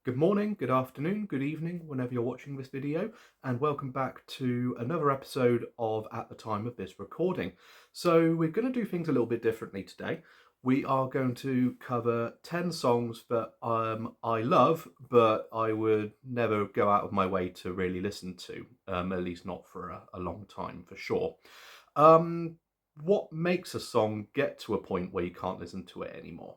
Good morning, good afternoon, good evening, whenever you're watching this video, and welcome back to another episode of At the Time of This Recording. So we're going to do things a little bit differently today. We are going to cover 10 songs that I love, but I would never go out of my way to really listen to, at least not for a long time, for sure. Um, what makes a song get to a point where you can't listen to it anymore?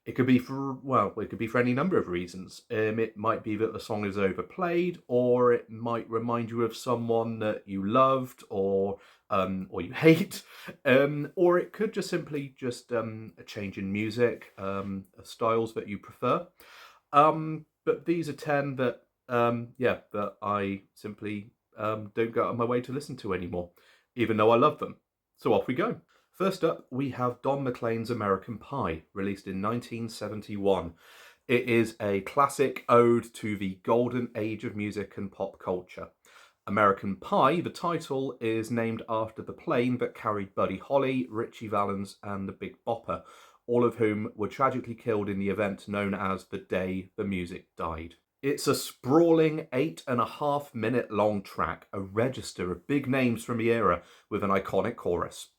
It could be it could be for any number of reasons. It might be that the song is overplayed, or it might remind you of someone that you loved or you hate, or it could just simply a change in music, styles that you prefer. But these are 10 that I simply don't go out of my way to listen to anymore, even though I love them. So off we go. First up, we have Don McLean's American Pie, released in 1971. It is a classic ode to the golden age of music and pop culture. American Pie, the title, is named after the plane that carried Buddy Holly, Ritchie Valens, and the Big Bopper, all of whom were tragically killed in the event known as The Day the Music Died. It's a sprawling 8.5 minute long track, a register of big names from the era with an iconic chorus.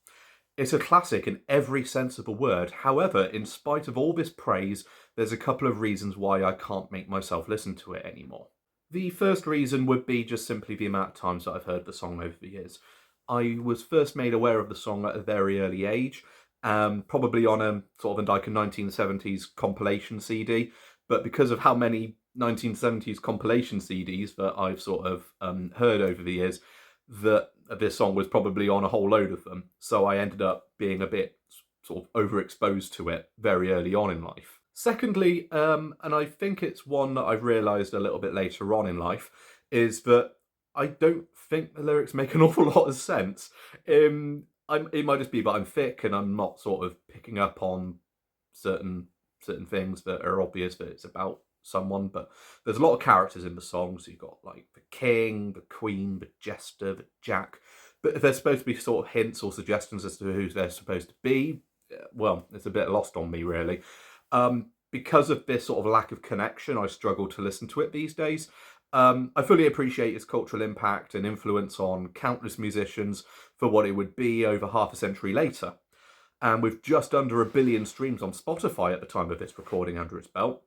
It's a classic in every sense of the word. However, in spite of all this praise, there's a couple of reasons why I can't make myself listen to it anymore. The first reason would be just simply the amount of times that I've heard the song over the years. I was first made aware of the song at a very early age, probably on a sort of like a 1970s compilation CD, but because of how many 1970s compilation CDs that I've sort of heard over the years, that this song was probably on a whole load of them. So I ended up being a bit sort of overexposed to it very early on in life. Secondly, and I think it's one that I've realised a little bit later on in life, is that I don't think the lyrics make an awful lot of sense. It might just be that I'm thick and I'm not sort of picking up on certain things that are obvious that it's about someone, but there's a lot of characters in the song. So you've got like the king, the queen, the jester, the jack. But if there's supposed to be sort of hints or suggestions as to who they're supposed to be, well, it's a bit lost on me, really. Because of this sort of lack of connection, I struggle to listen to it these days. I fully appreciate its cultural impact and influence on countless musicians for what it would be over half a century later. And with just under 1 billion streams on Spotify at the time of this recording under its belt,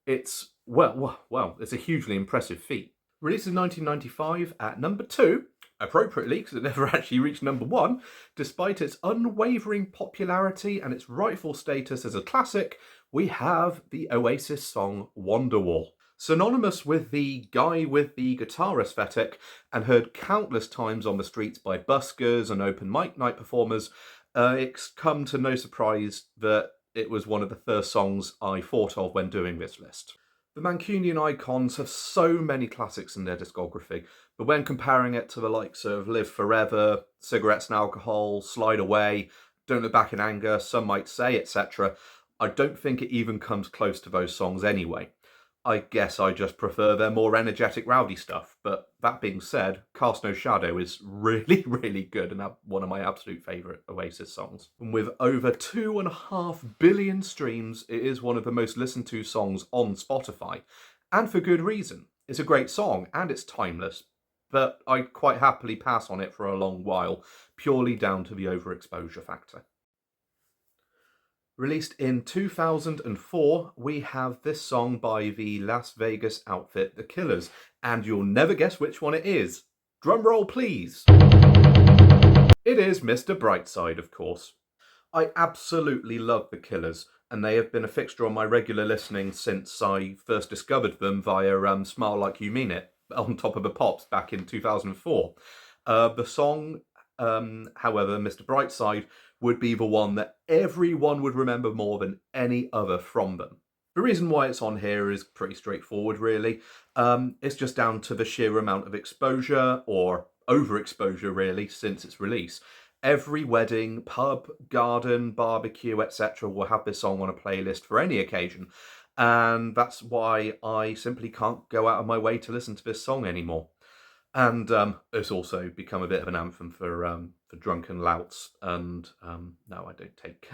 it's, it's a hugely impressive feat. Released in 1995 at number 2, appropriately because it never actually reached number 1, despite its unwavering popularity and its rightful status as a classic, we have the Oasis song Wonderwall. Synonymous with the guy with the guitar aesthetic and heard countless times on the streets by buskers and open mic night performers, it's come to no surprise that it was one of the first songs I thought of when doing this list. The Mancunian Icons have so many classics in their discography, but when comparing it to the likes of Live Forever, Cigarettes and Alcohol, Slide Away, Don't Look Back in Anger, Some Might Say, etc., I don't think it even comes close to those songs anyway. I guess I just prefer their more energetic, rowdy stuff. But that being said, Cast No Shadow is really, really good and one of my absolute favourite Oasis songs. And with over 2.5 billion streams, it is one of the most listened to songs on Spotify. And for good reason. It's a great song and it's timeless. But I'd quite happily pass on it for a long while, purely down to the overexposure factor. Released in 2004, we have this song by the Las Vegas outfit The Killers, and you'll never guess which one it is. Drum roll, please. It is Mr. Brightside, of course. I absolutely love The Killers, and they have been a fixture on my regular listening since I first discovered them via Smile Like You Mean It on Top of the Pops back in 2004. The song, however, Mr. Brightside, would be the one that everyone would remember more than any other from them. The reason why it's on here is pretty straightforward, really. It's just down to the sheer amount of exposure, or overexposure, really, since its release. Every wedding, pub, garden, barbecue, etc. will have this song on a playlist for any occasion. And that's why I simply can't go out of my way to listen to this song anymore. And it's also become a bit of an anthem for drunken louts. And no, I don't take...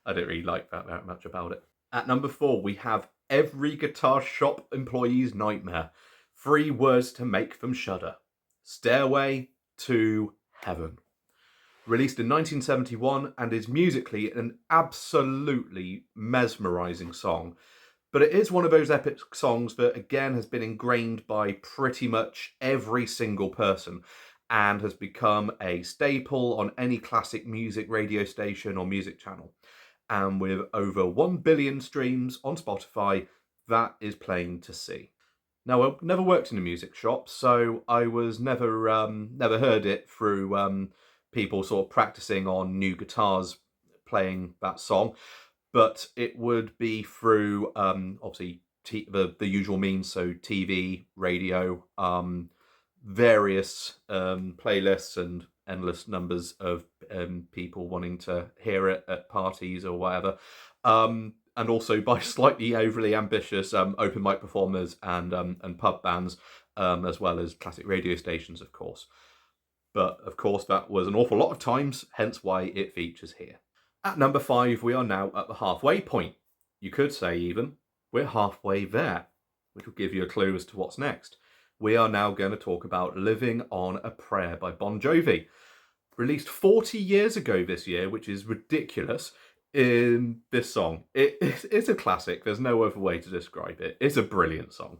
I don't really like that very much about it. At number 4, we have every guitar shop employee's nightmare. 3 words to make them shudder. Stairway to Heaven. Released in 1971 and is musically an absolutely mesmerising song. But it is one of those epic songs that, again, has been ingrained by pretty much every single person and has become a staple on any classic music radio station or music channel. And with over 1 billion streams on Spotify, that is plain to see. Now, I never worked in a music shop, so I was never heard it through people sort of practicing on new guitars playing that song, but it would be through obviously the usual means, so TV, radio, various playlists and endless numbers of people wanting to hear it at parties or whatever. And also by slightly overly ambitious open mic performers and pub bands, as well as classic radio stations, of course. But of course, that was an awful lot of times, hence why it features here. At number 5, we are now at the halfway point. You could say even, we're halfway there, which will give you a clue as to what's next. We are now going to talk about Living on a Prayer by Bon Jovi. Released 40 years ago this year, which is ridiculous in this song. It's a classic. There's no other way to describe it. It's a brilliant song.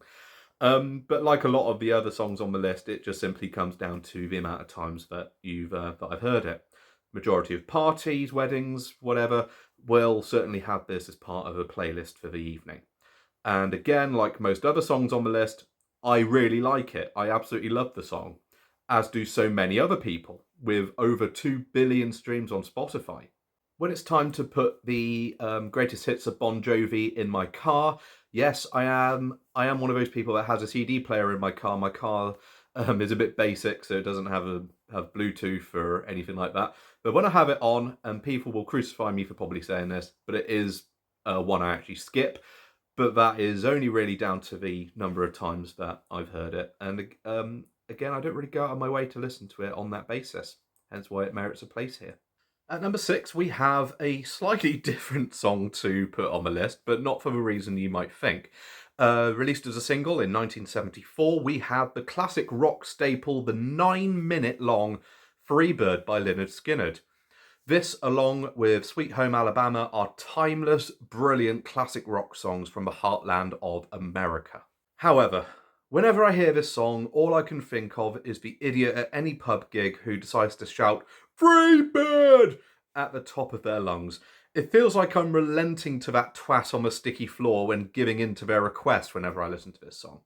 But like a lot of the other songs on the list, it just simply comes down to the amount of times that I've heard it. Majority of parties, weddings, whatever, will certainly have this as part of a playlist for the evening. And again, like most other songs on the list, I really like it. I absolutely love the song, as do so many other people, with over 2 billion streams on Spotify. When it's time to put the greatest hits of Bon Jovi in my car, yes, I am one of those people that has a CD player in my car. My car is a bit basic, so it doesn't have Bluetooth or anything like that. But when I have it on, and people will crucify me for probably saying this, but it is one I actually skip. But that is only really down to the number of times that I've heard it. And again, I don't really go out of my way to listen to it on that basis, hence why it merits a place here. At number 6, we have a slightly different song to put on the list, but not for the reason you might think. Released as a single in 1974, we have the classic rock staple, the 9-minute long Freebird by Lynyrd Skynyrd. This, along with Sweet Home Alabama, are timeless, brilliant classic rock songs from the heartland of America. However, whenever I hear this song, all I can think of is the idiot at any pub gig who decides to shout, "Freebird!" at the top of their lungs. It feels like I'm relenting to that twat on the sticky floor when giving in to their request whenever I listen to this song.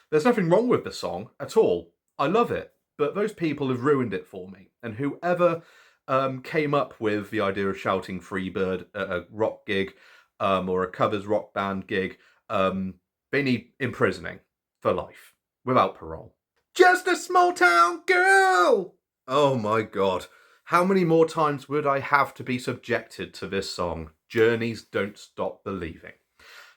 There's nothing wrong with the song at all. I love it, but those people have ruined it for me. And whoever came up with the idea of shouting Freebird at a rock gig or a covers rock band gig, they need imprisoning for life, without parole. Just a small town girl! Oh my god. How many more times would I have to be subjected to this song? Journeys Don't Stop Believing.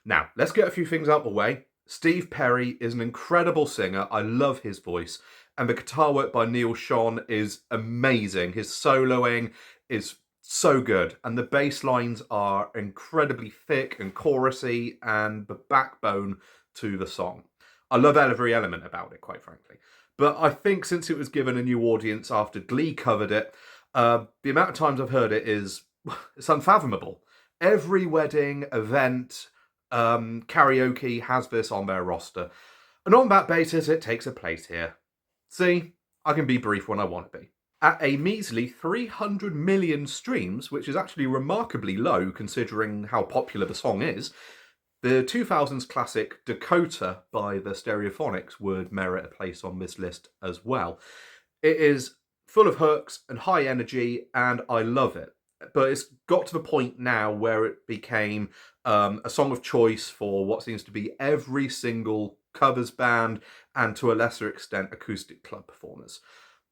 Now, let's get a few things out the way. Steve Perry is an incredible singer. I love his voice. And the guitar work by Neal Schon is amazing. His soloing is so good. And the bass lines are incredibly thick and chorusy and the backbone to the song. I love every element about it, quite frankly. But I think since it was given a new audience after Glee covered it, the amount of times I've heard it it's unfathomable. Every wedding, event, karaoke has this on their roster. And on that basis, it takes a place here. See, I can be brief when I want to be. At a measly 300 million streams, which is actually remarkably low considering how popular the song is, the 2000s classic Dakota by the Stereophonics would merit a place on this list as well. It is full of hooks and high energy, and I love it. But it's got to the point now where it became a song of choice for what seems to be every single covers band and to a lesser extent acoustic club performers.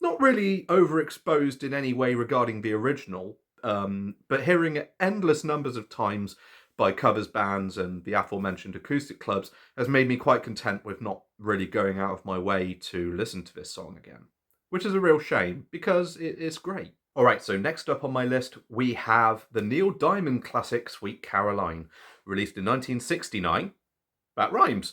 Not really overexposed in any way regarding the original, but hearing it endless numbers of times by covers bands and the aforementioned acoustic clubs has made me quite content with not really going out of my way to listen to this song again. Which is a real shame, because it's great. Alright, so next up on my list, we have the Neil Diamond classic Sweet Caroline, released in 1969. That rhymes.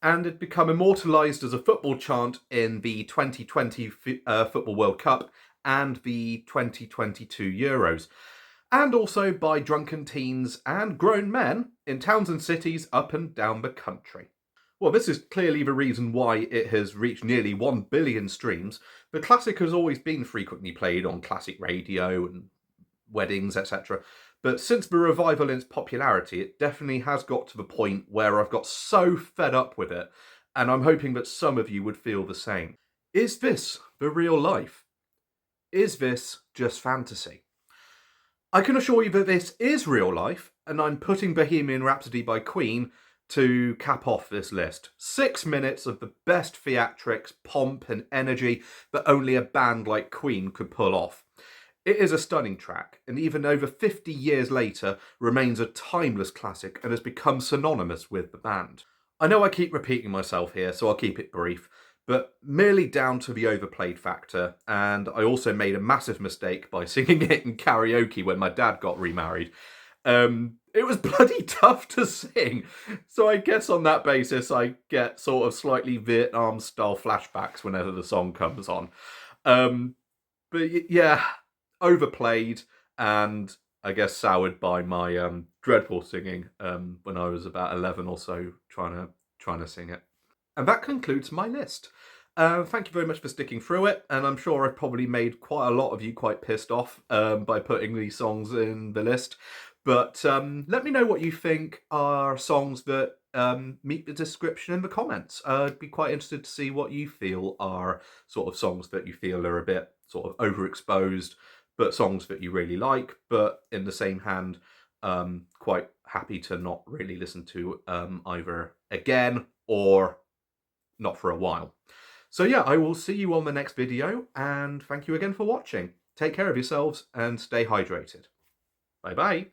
And it became immortalised as a football chant in the 2020 Football World Cup and the 2022 Euros. And also by drunken teens and grown men in towns and cities up and down the country. Well, this is clearly the reason why it has reached nearly 1 billion streams. The classic has always been frequently played on classic radio and weddings, etc. But since the revival in its popularity, it definitely has got to the point where I've got so fed up with it, and I'm hoping that some of you would feel the same. Is this the real life? Is this just fantasy? I can assure you that this is real life, and I'm putting Bohemian Rhapsody by Queen to cap off this list. 6 minutes of the best theatrics, pomp and energy that only a band like Queen could pull off. It is a stunning track, and even over 50 years later remains a timeless classic and has become synonymous with the band. I know I keep repeating myself here, so I'll keep it brief, but merely down to the overplayed factor, and I also made a massive mistake by singing it in karaoke when my dad got remarried. It was bloody tough to sing, so I guess on that basis I get sort of slightly Vietnam-style flashbacks whenever the song comes on. But yeah, overplayed and I guess soured by my dreadful singing when I was about 11 or so trying to sing it. And that concludes my list. Thank you very much for sticking through it, and I'm sure I've probably made quite a lot of you quite pissed off by putting these songs in the list. But let me know what you think are songs that meet the description in the comments. I'd be quite interested to see what you feel are sort of songs that you feel are a bit sort of overexposed, but songs that you really like, but in the same hand, quite happy to not really listen to either again or not for a while. So yeah, I will see you on the next video, and thank you again for watching. Take care of yourselves and stay hydrated. Bye bye.